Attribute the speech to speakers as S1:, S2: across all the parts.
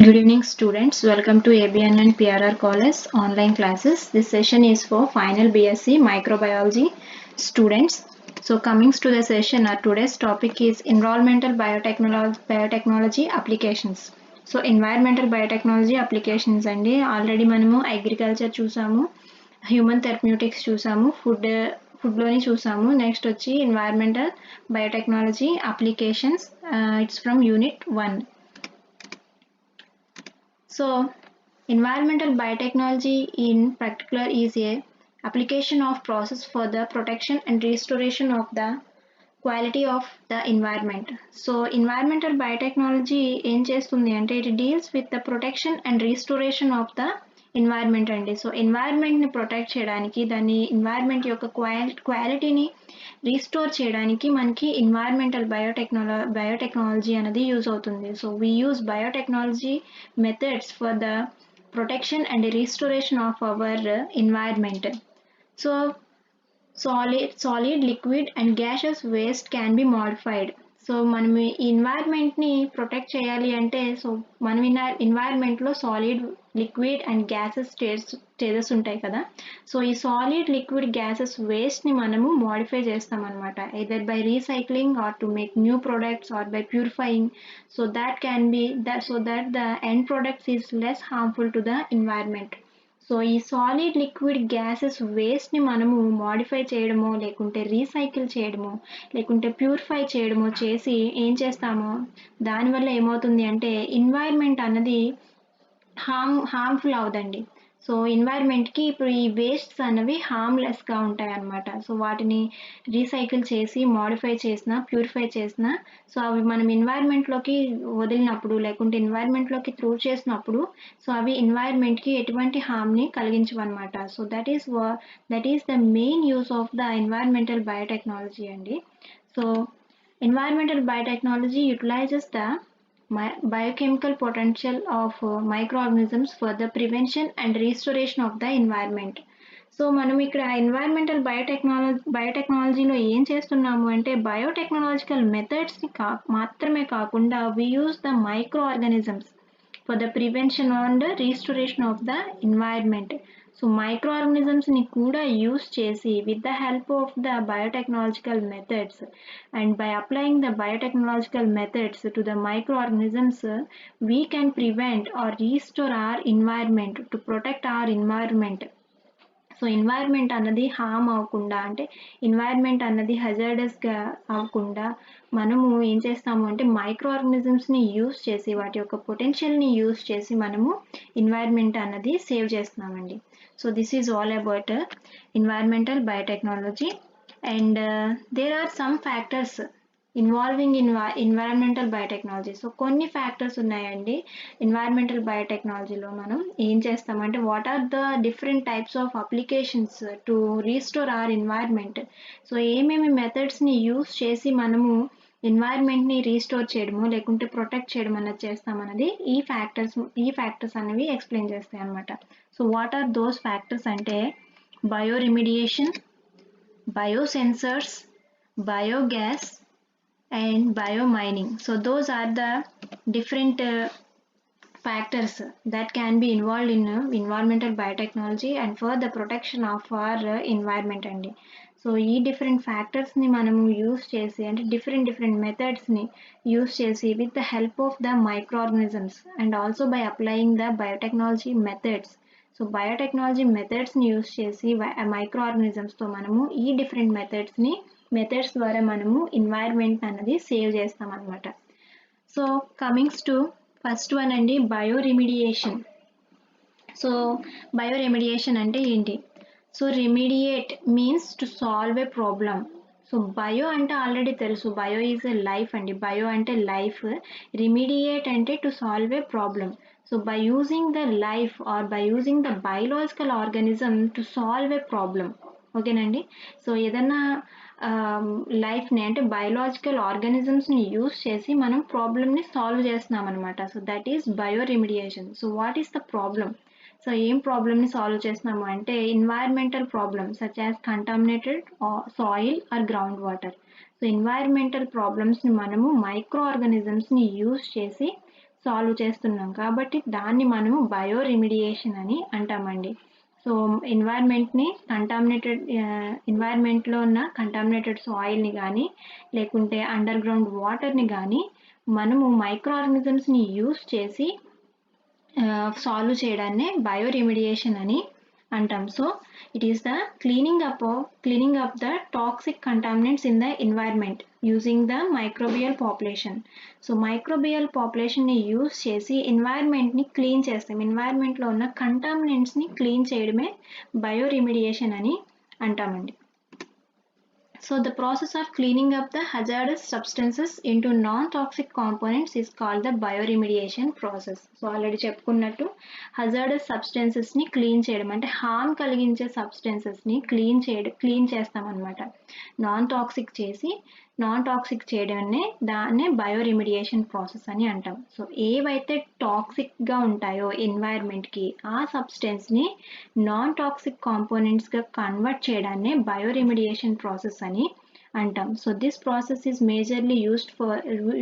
S1: Good evening students, welcome to ABN and PRR College online classes. This session is for final BSc microbiology students. So coming to the session, our today's topic is environmental biotechnology applications. So environmental biotechnology applications అండి already మనము agriculture చూసాము, human therapeutics చూసాము, ఫుడ్లోని చూసాము. Next వచ్చి environmental biotechnology applications, it's from unit 1. So, environmental biotechnology in particular is a application of process for the protection and restoration of the quality of the environment. So, environmental biotechnology ఏం చేస్తుంది అంటే it deals with the protection and restoration of the environment అండి. So ఎన్వైర్న్మెంట్ని protect చేయడానికి, దాని environment యొక్క క్వాలిటీని restore చేయడానికి మనకి ఎన్వైర్న్మెంటల్ బయోటెక్నాలజీ అనేది యూజ్ అవుతుంది. So we use biotechnology methods for the protection and restoration of our environment. So solid, liquid and gaseous waste can be modified. So మనం ఈ ఎన్వైర్న్మెంట్ని ప్రొటెక్ట్ చేయాలి అంటే, సో మనం ఎన్వైర్న్మెంట్లో solid, liquid and gases stages ఉంటాయి కదా. సో ఈ సాలిడ్, లిక్విడ్, గ్యాసెస్ వేస్ట్ని మనము మోడిఫై చేస్తాం అనమాట, either by recycling or to make new products or by purifying, so that can be so that the end product is less harmful to the environment. So ఈ solid, liquid, gases వేస్ట్ని మనము modify చేయడమో, లేకుంటే recycle చేయడమో, లేకుంటే purify చేయడమో చేసి ఏం చేస్తామో దానివల్ల ఏమవుతుంది అంటే ఎన్వైర్న్మెంట్ అన్నది హార్మ్ఫుల్ అవదండి. సో ఎన్వైర్న్మెంట్కి ఇప్పుడు ఈ వేస్ట్స్ అనేవి హార్మ్లెస్గా ఉంటాయి అన్నమాట. సో వాటిని రీసైకిల్ చేసి మోడిఫై చేసినా, ప్యూరిఫై చేసినా, సో అవి మనం ఎన్వైర్న్మెంట్లోకి వదిలినప్పుడు, లేకుంటే ఎన్వైర్న్మెంట్లోకి త్రూ చేసినప్పుడు, సో అవి ఎన్వైర్న్మెంట్కి ఎటువంటి హార్మ్ని కలిగించవన్నమాట. So that is the main use of the environmental biotechnology అండి. So environmental biotechnology utilizes the biochemical potential of microorganisms for the prevention and restoration of the environment. So మనం ఇక్కడ ఎన్వైర్న్మెంటల్ బయోటెక్నాలజీలో ఏం చేస్తున్నాము అంటే బయోటెక్నాలజికల్ మెథడ్స్ని మాత్రమే కాకుండా we use the microorganisms for the prevention and restoration of the environment. So మైక్రోఆర్గనిజమ్స్ని కూడా use చేసి with the help of the biotechnological methods and by applying the biotechnological methods to the microorganisms, we can prevent or restore our environment, to protect our environment. So environment అన్నది harm అవ్వకుండా, అంటే environment అన్నది హజార్డస్గా అవ్వకుండా మనము ఏం చేస్తాము అంటే micro ఆర్గనిజమ్స్ని use చేసి, వాటి యొక్క పొటెన్షియల్ని యూస్ చేసి మనము ఎన్వైర్న్మెంట్ అన్నది సేవ్ చేస్తున్నామండి. So this is all about environmental biotechnology. And there are some factors involving environmental biotechnology. So కొన్ని ఫ్యాక్టర్స్ ఉన్నాయండి ఎన్వైర్న్మెంటల్ బయోటెక్నాలజీలో. మనం ఏం చేస్తామంటే what are the different types of applications to restore our environment. So ఏమేమి మెథడ్స్ని use చేసి మనము ఎన్వైర్న్మెంట్ని రీస్టోర్ చేయడము, లేకుంటే ప్రొటెక్ట్ చేయడం అన్నది చేస్తామన్నది ఈ ఫ్యాక్టర్స్ అనేవి ఎక్స్ప్లెయిన్ చేస్తాయి అన్నమాట. So what are those factors అంటే bioremediation, biosensors, biogas and biomining. So those are the different factors that can be involved in environmental biotechnology and for the protection of our environment అండి. So ఈ different ఫ్యాక్టర్స్ని మనము use చేసి, అంటే different మెథడ్స్ని use చేసి with the help of the microorganisms and also by applying the biotechnology methods. So biotechnology మెథడ్స్ని use చేసి మైక్రో ఆర్గనిజమ్స్తో మనము ఈ డిఫరెంట్ మెథడ్స్ ద్వారా మనము ఎన్వైర్న్మెంట్ అన్నది సేవ్ చేస్తాం అన్నమాట. So comings to first one అండి, bioremediation. So bioremediation అంటే ఏంటి? So remediate means to solve a problem. So bio అంటే ఆల్రెడీ తెలుసు, బయో ఈజ్ ఎ లైఫ్ అండి. బయో అంటే లైఫ్, రెమిడియేట్ అంటే to solve a problem. So by using the life or by using the biological organism to solve a problem. ఓకేనండి. So ఏదన్నా లైఫ్ని, అంటే biological ఆర్గానిజమ్స్ని use చేసి మనం ప్రాబ్లమ్ని సాల్వ్ చేస్తున్నాం అనమాట. So that is bioremediation. So what is the problem? So ఏం ప్రాబ్లమ్ని సాల్వ్ చేస్తున్నాము అంటే environmental problem such as contaminated soil or ground water. So environmental ప్రాబ్లమ్స్ని మనము మైక్రో ఆర్గానిజమ్స్ని యూస్ చేసి సాల్వ్ చేస్తున్నాం కాబట్టి దాన్ని మనము బయో రిమిడియేషన్ అని అంటామండి. సో ఎన్వైర్న్మెంట్లో ఉన్న కంటామినేటెడ్ సాయిల్ని కానీ లేకుంటే అండర్ గ్రౌండ్ వాటర్ని కానీ మనము మైక్రో ఆర్గానిజమ్స్ని యూస్ చేసి సాల్వ్ చేయడాన్నే బయో రిమిడియేషన్ అని అంటాం. So it is the cleaning up the toxic contaminants in the environment using the microbial population. So microbial పాపులేషన్ని యూస్ చేసి ఎన్వైర్న్మెంట్ని క్లీన్ చేస్తాం. ఎన్వైర్న్మెంట్లో ఉన్న కంటామినెంట్స్ని క్లీన్ చేయడమే బయో రిమిడియేషన్ అని అంటామండి. So the process of cleaning up the hazardous substances into non-toxic components is called the bioremediation process. So already చెప్పుకున్నట్టు hazardous substances ని క్లీన్ చేయడం అంటే హార్మ్ కలిగించే substances ని క్లీన్ చేస్తాం అన్నమాట. నాన్ టాక్సిక్ దాన్నే బయోరిమిడియేషన్ ప్రాసెస్ అని అంటాం. సో ఏవైతే టాక్సిక్గా ఉంటాయో ఎన్వైర్న్మెంట్కి ఆ సబ్స్టెన్స్ని నాన్ టాక్సిక్ కాంపోనెంట్స్గా కన్వర్ట్ చేయడాన్నే బయోరిమిడియేషన్ ప్రాసెస్ అని అంటాం. So this process is majorly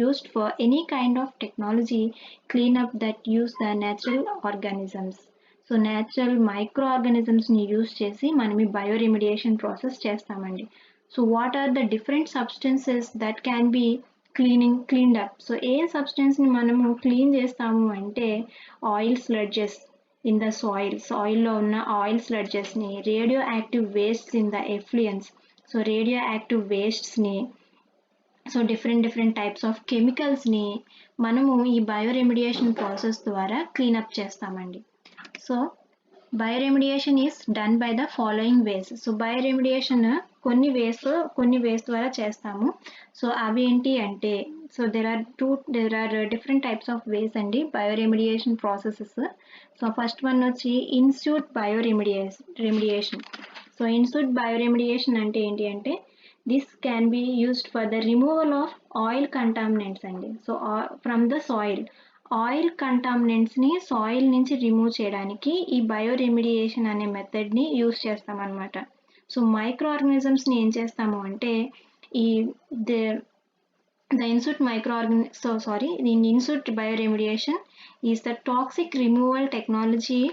S1: used for any kind of technology cleanup that use the natural organisms. So natural micro ఆర్గానిజమ్స్ని యూస్ చేసి మనం ఈ బయోరిమిడియేషన్ ప్రాసెస్ చేస్తామండి. So what are the different substances that can be cleaned up. So ఏ సబ్స్టెన్స్ని మనము clean చేస్తాము అంటే ఆయిల్ స్లడ్జెస్ ఇన్ ద సాయిల్లో ఉన్న ఆయిల్ స్లడ్జెస్ని, radioactive wastes in the effluents. So radioactive వేస్ట్స్ని, సో డిఫరెంట్ టైప్స్ ఆఫ్ కెమికల్స్ని మనము ఈ బయోరెమిడియేషన్ ప్రాసెస్ ద్వారా క్లీనప్ చేస్తామండి. So bioremediation is done by the following ways. So bioremediation కొన్ని వేస్ ద్వారా చేస్తాము. సో అవి ఏంటి అంటే so there are different types of ways అండి bioremediation processes. So first one వచ్చి in situ bioremediation. So in situ bioremediation అంటే ఏంటి అంటే this can be used for the removal of oil contaminants అండి. So from the soil oil కంటామినెంట్స్ని soil నుంచి remove చేయడానికి ఈ బయోరెమిడియేషన్ అనే మెథడ్ని యూస్ చేస్తామన్నమాట. సో మైక్రో ఆర్గానిజమ్స్ని ఏం చేస్తాము అంటే the in-situ bioremediation is the toxic removal technology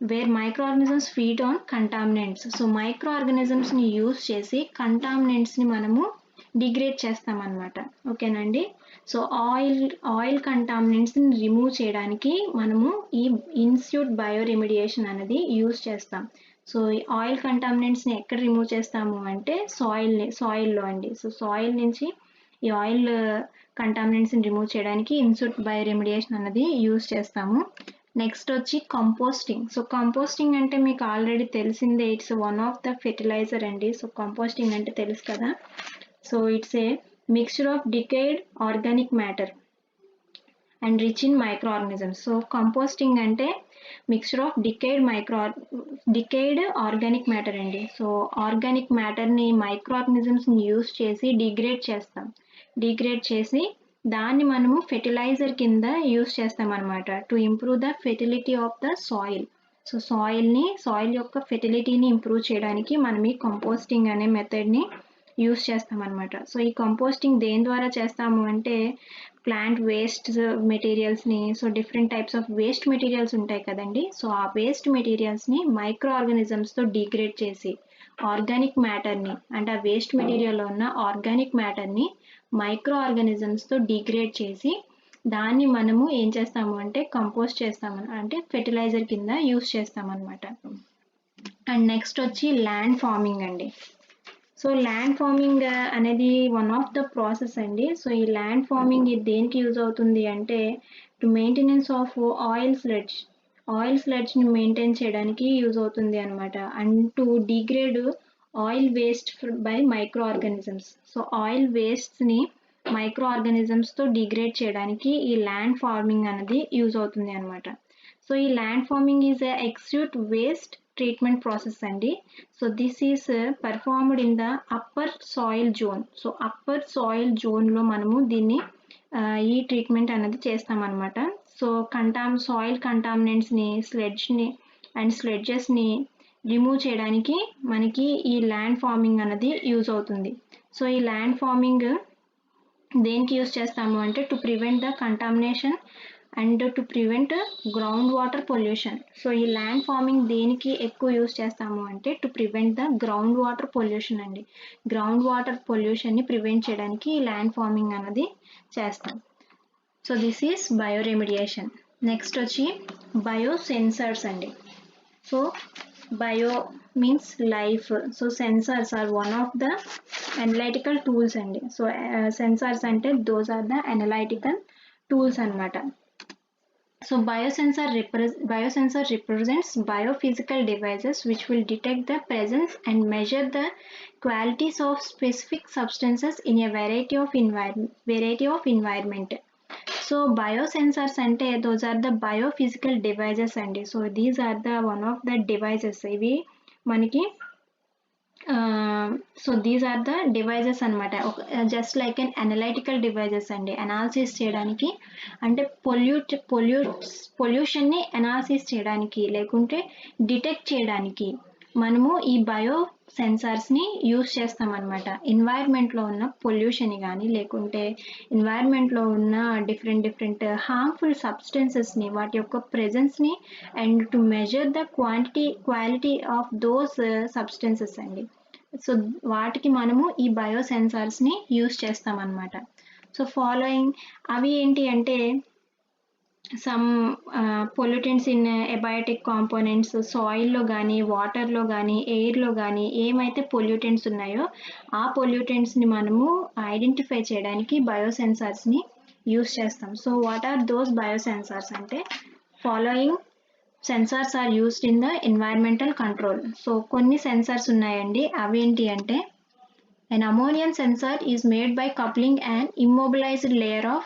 S1: where microorganisms feed on contaminants. So మైక్రోఆర్గానిజమ్స్ని యూస్ చేసి కంటామినెంట్స్ని మనము డిగ్రేడ్ చేస్తామన్నమాట. ఓకేనండి. సో ఆయిల్ కంటామినెంట్స్ని రిమూవ్ చేయడానికి మనము ఈ ఇన్స్టిట్యూట్ బయోరెమిడియేషన్ అనేది యూస్ చేస్తాం. సో ఆయిల్ కంటామినెంట్స్ని ఎక్కడ రిమూవ్ చేస్తాము అంటే సాయిల్లో అండి. సో సాయిల్ నుంచి ఈ ఆయిల్ కంటామినెంట్స్ని రిమూవ్ చేయడానికి ఇన్స్టిట్యూట్ బయోరెమిడియేషన్ అనేది యూస్ చేస్తాము. నెక్స్ట్ వచ్చి కంపోస్టింగ్. సో కంపోస్టింగ్ అంటే మీకు ఆల్రెడీ తెలిసిందే, it's one of the fertiliser అండి. సో కంపోస్టింగ్ అంటే తెలుసు కదా. So it's a mixture of decayed organic matter and rich in microorganisms. So composting అంటే mixture of decayed organic matter అండి. So organic మ్యాటర్ని మైక్రో ఆర్గానిజమ్స్ని use చేసి degrade చేసి దాన్ని మనము ఫెర్టిలైజర్ కింద యూస్ చేస్తాం అనమాట to improve the fertility of the soil. So soil యొక్క ఫెర్టిలిటీని ఇంప్రూవ్ చేయడానికి మనం ఈ కంపోస్టింగ్ అనే మెథడ్ని యూస్ చేస్తాం అనమాట. సో ఈ కంపోస్టింగ్ దేని ద్వారా చేస్తాము అంటే ప్లాంట్ వేస్ట్ మెటీరియల్స్ని, so different types of waste materials ఉంటాయి కదండి. సో ఆ వేస్ట్ మెటీరియల్స్ని మైక్రో ఆర్గానిజమ్స్తో డిగ్రేడ్ చేసి ఆర్గానిక్ మ్యాటర్ని అంటే ఆ వేస్ట్ మెటీరియల్లో ఉన్న ఆర్గానిక్ మ్యాటర్ని మైక్రో ఆర్గానిజమ్స్తో డిగ్రేడ్ చేసి దాన్ని మనము ఏం చేస్తాము అంటే కంపోస్ట్ చేస్తాము అంటే ఫెర్టిలైజర్ కింద యూస్ చేస్తామన్నమాట. అండ్ నెక్స్ట్ వచ్చి ల్యాండ్ ఫార్మింగ్ అండి. సో ల్యాండ్ ఫార్మింగ్ అనేది వన్ ఆఫ్ ద ప్రాసెస్ అండి. సో ఈ ల్యాండ్ ఫార్మింగ్ ఇది దేనికి యూజ్ అవుతుంది అంటే టు మెయింటెనెన్స్ ఆఫ్ ఆయిల్ స్లెడ్జ్ని మెయింటైన్ చేయడానికి యూజ్ అవుతుంది అనమాట. And to degrade oil waste by microorganisms. So oil వేస్ట్ని మైక్రో ఆర్గానిజమ్స్తో డిగ్రేడ్ చేయడానికి ఈ ల్యాండ్ ఫార్మింగ్ అనేది యూజ్ అవుతుంది అనమాట. సో ఈ land farming is a ex situ waste treatment process అండి. So this is performed in the upper soil zone. So upper soil జోన్లో మనము దీన్ని ఈ ట్రీట్మెంట్ అనేది చేస్తామన్నమాట. సో సాయిల్ కంటామినెంట్స్ని స్లెడ్జెస్ని రిమూవ్ చేయడానికి మనకి ఈ ల్యాండ్ ఫార్మింగ్ అనేది యూజ్ అవుతుంది. సో ఈ ల్యాండ్ ఫార్మింగ్ దేనికి యూజ్ చేస్తాము అంటే to prevent the contamination and to prevent ground water pollution. So ఈ ల్యాండ్ ఫార్మింగ్ దేనికి ఎక్కువ యూస్ చేస్తాము అంటే to prevent the ground water pollution అండి. గ్రౌండ్ వాటర్ పొల్యూషన్ని ప్రివెంట్ చేయడానికి ఈ ల్యాండ్ ఫార్మింగ్ అన్నది చేస్తాం. So this is bio remediation. Next వచ్చి బయో సెన్సర్స్ అండి. So bio means life. So sensors are one of the analytical tools అండి. So sensors అంటే those are the analytical tools అన్నమాట. So biosensor represents biophysical devices which will detect the presence and measure the qualities of specific substances in a variety of environment. So biosensors అంటే those are the biophysical devices అండి. So these are the one of the devices. ఇవి మనకి so these are the devices అనమాట. Just like an analytical devices అండి. Analysis చేయడానికి అంటే పొల్యూషన్ని analysis చేయడానికి లేకుంటే డిటెక్ట్ చేయడానికి మనము ఈ బయో సెన్సార్స్ని యూస్ చేస్తామన్నమాట. ఎన్వైర్న్మెంట్లో ఉన్న పొల్యూషన్ కానీ లేకుంటే ఎన్వైర్న్మెంట్లో ఉన్న డిఫరెంట్ హార్మ్ఫుల్ సబ్స్టెన్సెస్ని వాటి యొక్క ప్రెజెన్స్ని and to measure the quality of those substances అండి. సో వాటికి మనము ఈ బయో సెన్సార్స్ని యూస్ చేస్తామన్నమాట. సో ఫాలోయింగ్ అవి ఏంటి అంటే some pollutants in abiotic components, సాయిల్లో కానీ వాటర్లో కానీ ఎయిర్లో కానీ ఏమైతే పొల్యూటెంట్స్ ఉన్నాయో ఆ పొల్యూటెంట్స్ని మనము ఐడెంటిఫై చేయడానికి బయో సెన్సార్స్ని యూస్ చేస్తాం. So what are those bio sensors అంటే following sensors are used in the environmental control. So కొన్ని సెన్సార్స్ ఉన్నాయండి. అవేంటి అంటే an ammonium sensor is made by coupling an immobilized layer of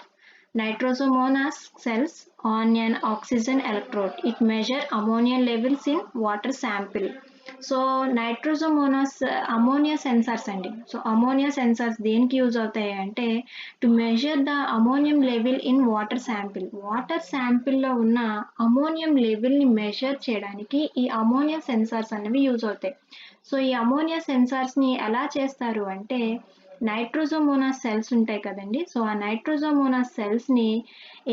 S1: nitrosomonas cells on an oxygen electrode. It measures ammonia levels in water sample. So Nitrosomonas ammonia sensors అండి. So ammonia sensors దేనికి use అవుతాయి అంటే to measure the ammonium level in water sample. Water శాంపిల్లో ఉన్న ammonium లెవెల్ని measure చేయడానికి ఈ ammonia sensors అనేవి యూజ్ అవుతాయి. సో ఈ అమోనియా సెన్సార్స్ని ఎలా చేస్తారు అంటే నైట్రోజోమోనాస్ సెల్స్ ఉంటాయి కదండి. సో ఆ నైట్రోజోమోనాస్ సెల్స్ని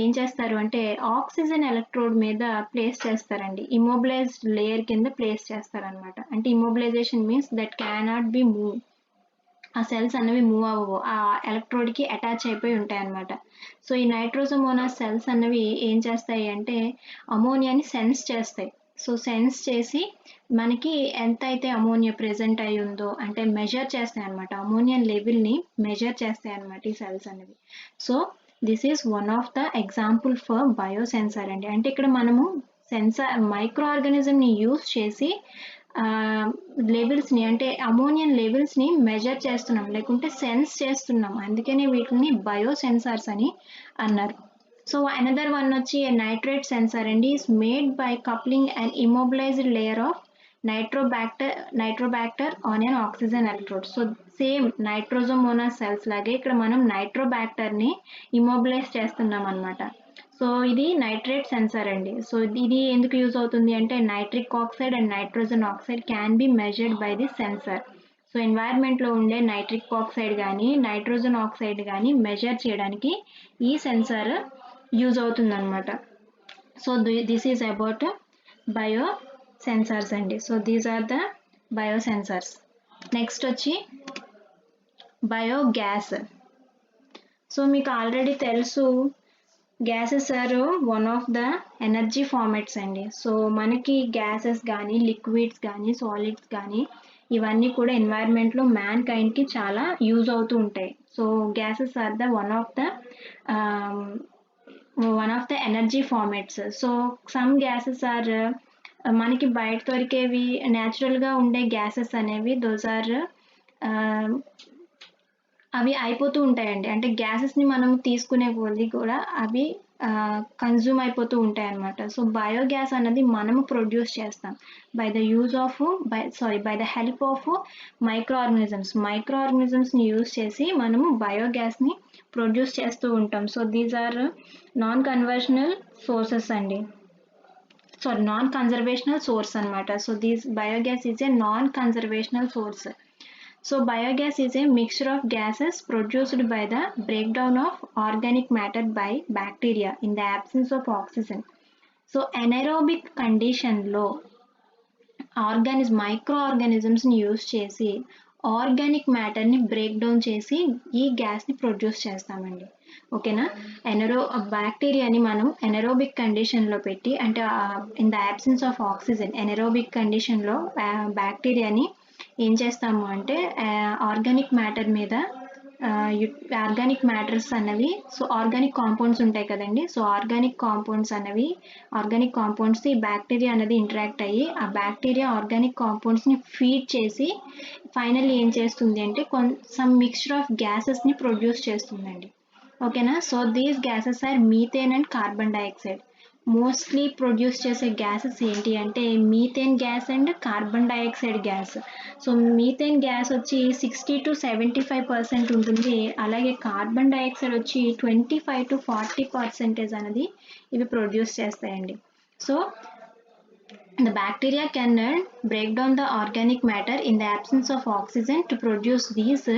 S1: ఏం చేస్తారు అంటే ఆక్సిజన్ ఎలక్ట్రోడ్ మీద ప్లేస్ చేస్తారండి. ఇమ్మొబిలైజ్డ్ లేయర్ కింద ప్లేస్ చేస్తారనమాట. అంటే immobilization means that cannot be move. ఆ సెల్స్ అనేవి మూవ్ అవ్వవు, ఆ ఎలక్ట్రోడ్కి అటాచ్ అయిపోయి ఉంటాయి అన్నమాట. సో ఈ నైట్రోజోమోనాస్ సెల్స్ అనేవి ఏం చేస్తాయి అంటే అమోనియాని సెన్స్ చేస్తాయి. సో సెన్స్ చేసి మనకి ఎంత అయితే అమోనియా ప్రెజెంట్ అయి ఉందో అంటే మెజర్ చేస్తాయి అనమాట. అమోనియా లెవెల్ని మెజర్ చేస్తాయి అనమాట ఈ సెల్స్ అనేవి. So this is one of the example for biosensor అండి. అంటే ఇక్కడ మనము సెన్సార్ మైక్రో ఆర్గానిజంని యూస్ చేసి లెవెల్స్ని అంటే అమోనియన్ లెవెల్స్ని మెజర్ చేస్తున్నాం లేకుంటే సెన్స్ చేస్తున్నాం. అందుకనే వీటిని బయో సెన్సార్స్ అని అన్నారు. సో అనదర్ వన్ వచ్చి నైట్రేట్ సెన్సార్ అండి. Is made by coupling and immobilized layer of Nitrobacter on an oxygen electrode. So same Nitrosomonas cells లాగే ఇక్కడ మనం నైట్రోబాక్టర్ని ఇమ్మొబిలైజ్ చేస్తున్నాం అనమాట. సో ఇది నైట్రేట్ సెన్సార్ అండి. సో ఇది ఎందుకు యూజ్ అవుతుంది అంటే nitric oxide and nitrogen oxide can be measured by the sensor. So ఎన్వైర్న్మెంట్లో ఉండే నైట్రిక్ ఆక్సైడ్ కానీ నైట్రోజన్ ఆక్సైడ్ కానీ మెజర్ చేయడానికి ఈ సెన్సార్ యూజ్ అవుతుంది అనమాట. So this is about bio sensors అండి. So these are the bio sensors. Next వచ్చి బయోగ్యాస్. సో మీకు ఆల్రెడీ తెలుసు gases are one of the energy formats అండి. సో మనకి గ్యాసెస్ కానీ లిక్విడ్స్ కానీ సాలిడ్స్ కానీ ఇవన్నీ కూడా ఎన్వైర్న్మెంట్లో మ్యాన్ కైండ్కి చాలా యూజ్ అవుతూ ఉంటాయి. So gases are the one of the energy formats. So some gases are మనకి బయట దొరికేవి న్యాచురల్గా ఉండే గ్యాసెస్ అనేవి దోస్ ఆర్ అవి అయిపోతూ ఉంటాయండి. అంటే గ్యాసెస్ని మనం తీసుకునే కొద్దీ కూడా అవి కన్జ్యూమ్ అయిపోతూ ఉంటాయి అన్నమాట. సో బయోగ్యాస్ అనేది మనము ప్రొడ్యూస్ చేస్తాం by the help of micro ఆర్గానిజమ్స్ని యూజ్ చేసి మనము బయోగ్యాస్ని ప్రొడ్యూస్ చేస్తూ ఉంటాం. So these are non conventional sources అండి. నాన్ కన్జర్వేషనల్ సోర్స్ అనమాట. So these biogas is a non conservational source. So biogas is a mixture of gases produced by the breakdown of organic matter by bacteria in the absence of oxygen. So anaerobic condition లో micro ఆర్గానిజమ్స్ని use చేసి organic మ్యాటర్ని break down చేసి ఈ గ్యాస్ని produce చేస్తామండి. ఓకేనా? బ్యాక్టీరియాని మనం ఎనరోబిక్ కండిషన్లో పెట్టి, అంటే in the absence of oxygen anaerobic కండిషన్లో బ్యాక్టీరియాని ఏం చేస్తాము అంటే ఆర్గానిక్ మ్యాటర్ మీద ఆర్గానిక్ మ్యాటర్స్ అన్నవి, సో ఆర్గానిక్ కాంపౌండ్స్ ఉంటాయి కదండి, సో ఆర్గానిక్ కాంపౌండ్స్ ఈ బ్యాక్టీరియా అనేది ఇంటరాక్ట్ అయ్యి ఆ బ్యాక్టీరియా ఆర్గానిక్ కాంపౌండ్స్ని ఫీడ్ చేసి ఫైనల్లీ ఏం చేస్తుంది అంటే సమ్ మిక్స్చర్ ఆఫ్ గ్యాసెస్ని ప్రొడ్యూస్ చేస్తుందండి. ఓకేనా? So these gases are methane and carbon dioxide. Mostly produce చేసే గ్యాసెస్ ఏంటి అంటే methane gas and carbon dioxide gas. So methane gas వచ్చి 60 to 75% ఉంటుంది, అలాగే కార్బన్ డైఆక్సైడ్ వచ్చి 25 to 40% అనేది ఇవి ప్రొడ్యూస్ చేస్తాయండి. So the bacteria can break down the organic matter in the absence of oxygen to produce these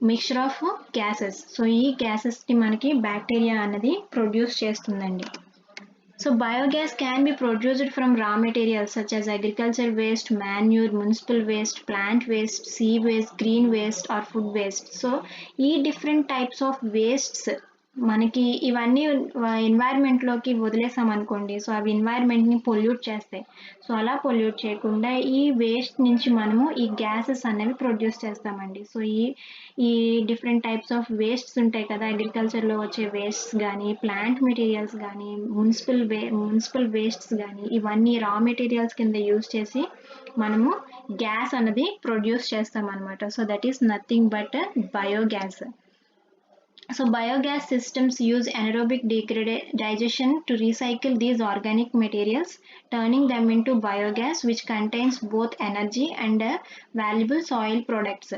S1: mixture of gases. So ఈ గ్యాసెస్ని మనకి bacteria అనేది ప్రొడ్యూస్ చేస్తుందండి. So biogas can be produced from raw materials such as agricultural waste, manure, municipal waste, plant waste, sea waste, green waste or food waste. So ఈ different types of wastes మనకి ఇవన్నీ ఎన్వైర్న్మెంట్లోకి వదిలేసాం అనుకోండి, so అవి ఎన్వైర్న్మెంట్ని pollute చేస్తాయి. So అలా pollute చేయకుండా ఈ వేస్ట్ నుంచి మనము ఈ గ్యాసెస్ అనేవి ప్రొడ్యూస్ చేస్తామండి. సో ఈ డిఫరెంట్ టైప్స్ ఆఫ్ వేస్ట్స్ ఉంటాయి కదా, అగ్రికల్చర్లో వచ్చే వేస్ట్స్ కానీ, ప్లాంట్ మెటీరియల్స్ కానీ, మున్సిపల్ వేస్ట్స్ కానీ, ఇవన్నీ రా మెటీరియల్స్ కింద యూజ్ చేసి మనము గ్యాస్ అనేది ప్రొడ్యూస్ చేస్తాం అనమాట. So that is nothing but biogas. So biogas systems use anaerobic digestion to recycle these organic materials, turning them into biogas which contains both energy and valuable soil products.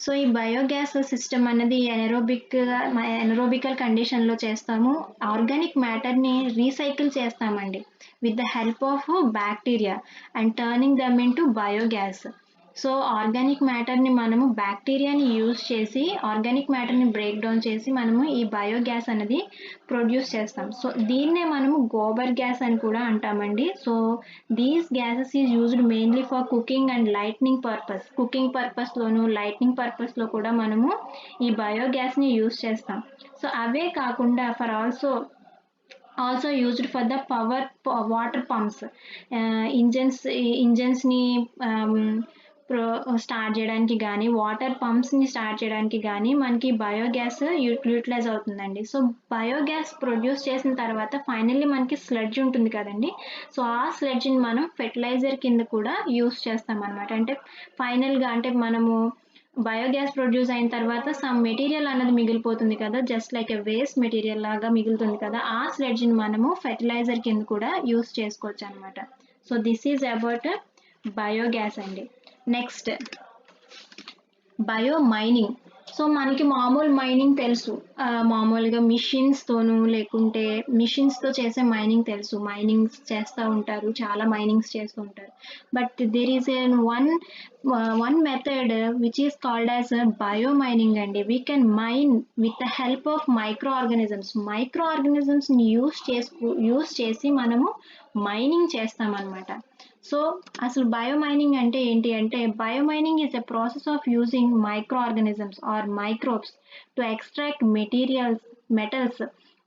S1: So ఈ biogas system అనేది anaerobical కండిషన్లో చేస్తాము. Organic మ్యాటర్ని recycle చేస్తామండి with the help of bacteria and turning them into biogas. So organic మ్యాటర్ని మనము బ్యాక్టీరియాని use చేసి ఆర్గానిక్ మ్యాటర్ని బ్రేక్ డౌన్ చేసి మనము ఈ బయోగ్యాస్ అనేది ప్రొడ్యూస్ చేస్తాం. సో దీన్నే మనము గోబర్ గ్యాస్ అని కూడా అంటామండి. So these gases is used mainly for cooking and lightning purpose. Cooking పర్పస్లోను లైట్నింగ్ పర్పస్లో కూడా మనము ఈ బయోగ్యాస్ని యూజ్ చేస్తాం. సో అవే కాకుండా for also used for the water pumps, ఇంజన్స్ని స్టార్ట్ చేయడానికి కానీ, వాటర్ పంప్స్ని స్టార్ట్ చేయడానికి కానీ మనకి బయోగ్యాస్ యూటిలైజ్ అవుతుందండి. సో బయోగ్యాస్ ప్రొడ్యూస్ చేసిన తర్వాత ఫైనల్లీ మనకి స్లడ్జ్ ఉంటుంది కదండి, సో ఆ స్లడ్జ్ని మనం ఫెర్టిలైజర్ కింద కూడా యూస్ చేస్తాం అనమాట. అంటే ఫైనల్గా అంటే మనము బయోగ్యాస్ ప్రొడ్యూస్ అయిన తర్వాత సమ్ మెటీరియల్ అన్నది మిగిలిపోతుంది కదా, just like a waste material లాగా మిగులుతుంది కదా, ఆ స్లడ్జ్ని మనము ఫెర్టిలైజర్ కింద కూడా యూస్ చేసుకోవచ్చు అనమాట. So this is about biogas అండి. Next bio mining. సో మనకి మామూలు మైనింగ్ తెలుసు, మామూలుగా మిషన్స్తోనూ లేకుంటే మిషన్స్తో చేసే మైనింగ్ తెలుసు, మైనింగ్స్ చేస్తూ ఉంటారు, చాలా మైనింగ్స్ చేస్తూ ఉంటారు. But there is one method which is called as bio mining అండి. We can mine with the help of micro ఆర్గానిజమ్స్ని యూస్ చేసి మనము మైనింగ్ చేస్తామన్నమాట. సో అసలు బయోమైనింగ్ అంటే ఏంటి అంటే biomining is a process of using micro organisms or microbes to extract metals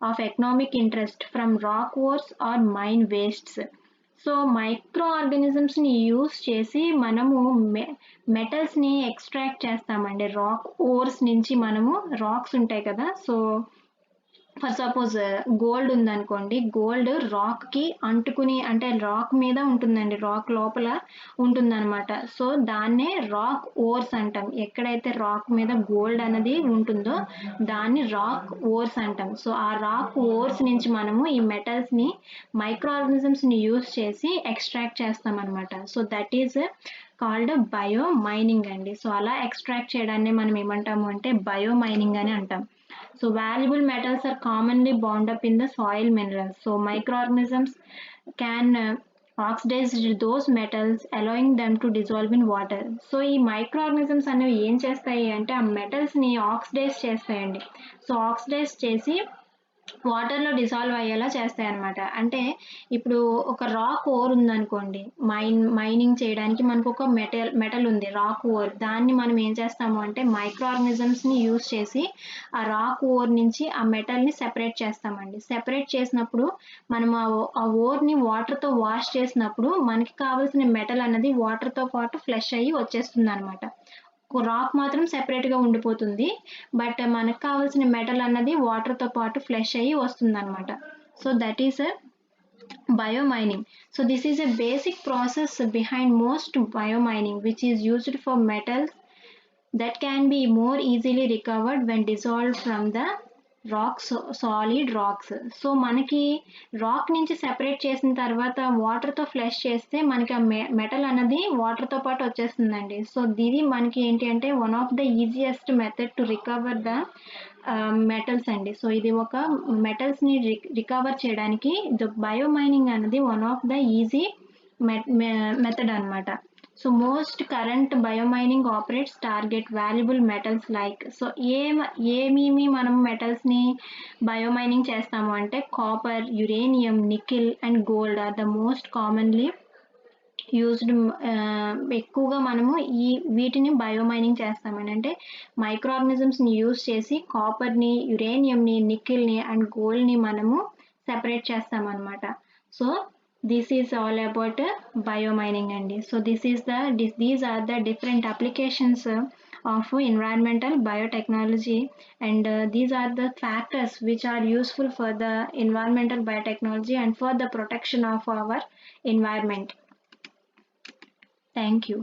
S1: of economic interest from rock ores or mine wastes. So micro ఆర్గానిజమ్స్ని use చేసి మనము మెటల్స్ని ఎక్స్ట్రాక్ట్ చేస్తామండి. రాక్ ఓర్స్ నుంచి మనము రాక్స్ ఉంటాయి కదా, సో ఫర్ సపోజ్ గోల్డ్ ఉందనుకోండి, gold రాక్కి అంటుకుని అంటే రాక్ మీద ఉంటుందండి, రాక్ లోపల ఉంటుందన్నమాట. సో దాన్నే రాక్ ఓర్స్ అంటాం. ఎక్కడైతే రాక్ మీద గోల్డ్ అనేది ఉంటుందో దాన్ని రాక్ ఓర్స్ అంటాం. సో ఆ రాక్ ఓర్స్ నుంచి మనము ఈ మెటల్స్ని మైక్రో ఆర్గానిజమ్స్ని యూస్ చేసి ఎక్స్ట్రాక్ట్ చేస్తామన్నమాట. So that is called bio mining అండి. సో అలా ఎక్స్ట్రాక్ట్ చేయడాన్ని మనం ఏమంటాము అంటే బయో మైనింగ్ అని అంటాం. So valuable metals are commonly bound up in the soil minerals. So microorganisms can oxidized those metals allowing them to dissolve in water. So ఈ microorganisms అనేవి ఏం చేస్తాయి అంటే ఆ మెటల్స్ని ఆక్సిడైజ్ చేస్తాయండి. సో ఆక్సిడైజ్ చేసి వాటర్లో డిజాల్వ్ అయ్యేలా చేస్తాయి అన్నమాట. అంటే ఇప్పుడు ఒక రాక్ ఓర్ ఉందనుకోండి, మైనింగ్ చేయడానికి మనకు ఒక మెటల్ ఉంది, రాక్ ఓర్. దాన్ని మనం ఏం చేస్తాము అంటే మైక్రో ఆర్గానిజమ్స్ని యూస్ చేసి ఆ రాక్ ఓర్ నుంచి ఆ మెటల్ని సెపరేట్ చేస్తామండి. సెపరేట్ చేసినప్పుడు మనం ఆ ఓర్ని వాటర్తో వాష్ చేసినప్పుడు మనకి కావాల్సిన మెటల్ అన్నది వాటర్తో పాటు ఫ్లష్ అయ్యి వచ్చేస్తుంది అనమాట. రాక్ మాత్రం సెపరేట్గా ఉండిపోతుంది, బట్ మనకు కావాల్సిన మెటల్ అన్నది వాటర్తో పాటు ఫ్లష్ అయ్యి వస్తుందన్నమాట. So that is biomining. So this is a basic process behind most biomining, which is used for metals that can be more easily recovered when dissolved from the solid rocks. So మనకి rock నుంచి separate చేసిన తర్వాత వాటర్తో flush చేస్తే మనకి ఆ metal అన్నది వాటర్తో పాటు వచ్చేస్తుందండి. సో ఇది మనకి ఏంటి అంటే one of the easiest method to recover the metals అండి. సో ఇది ఒక మెటల్స్ని రికవర్ చేయడానికి ద బయోమైనింగ్ అనేది one of the easy method అనమాట. So most current biomining operates target valuable metals like. So ఏమేమి మనం మెటల్స్ని బయోమైనింగ్ చేస్తాము అంటే copper, uranium, nickel and gold are the most commonly used. ఎక్కువగా మనము వీటిని బయోమైనింగ్ చేస్తామని అంటే మైక్రో ఆర్గానిజమ్స్ని యూజ్ చేసి కాపర్ని, యురేనియంని, నికిల్ని అండ్ గోల్డ్ని మనము సెపరేట్ చేస్తామన్నమాట. So this is all about biomining andi. So these are the different applications of environmental biotechnology, and these are the factors which are useful for the environmental biotechnology and for the protection of our environment. Thank you.